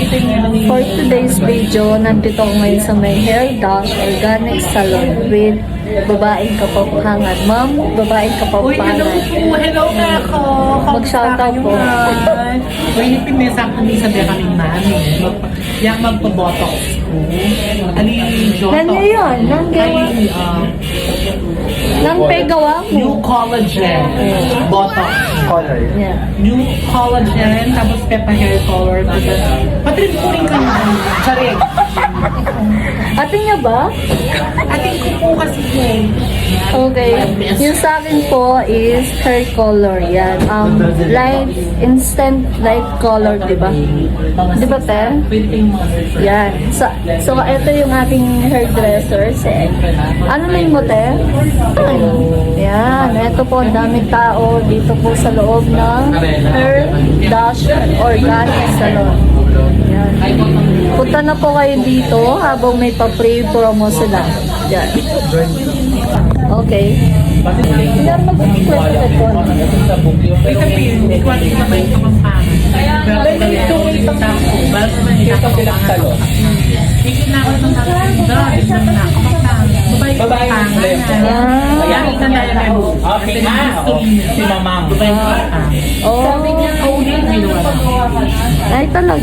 For today's video, nandito ako ngayon sa may Hair Dash Organic Salon with babaeng kapampangan. Ma'am, babaeng Uy, hello kapampangan. po. Hello na ako. Mag-shoutout po. Uy, pinesa ko ni sabi kami namin. Yang magpa-botox ko. Nandiyo yun, nanggawa. Nang pegawa mo. New collagen. Botox. Color. Yeah. New collagen. Tapos pepa hair color. Patrin ko rin kayo. Charing. Ate niya ba? Ating ko po kasi yun. Okay. Yung sa akin po is hair color. Yan. Light, instant light color, di ba? Di ba, te? Pwede kayong mga Yan. So, ito yung ating hairdresser. Ano name mo, te? Yan. Ito po, ang daming tao dito po sa loob ng Hair Dash Organic Salon. Yan. Punta na po kayo dito habang may pa-free promo sila. Yan. Okay. Yan, mag-question ko. Wait a minute, hindi ko alam na may kapampangan. Pero ito yung tako. Bago naman yung kapampangan. Hindi na ako ng nakakanda. Hindi naman na kapampangan. Babae kapampangan. Kaya ka na yung ebo. Okay, si Mamang. Babae kapampangan. Oh. Sabi niya, kaulin, ginawa na. Ay, talaga.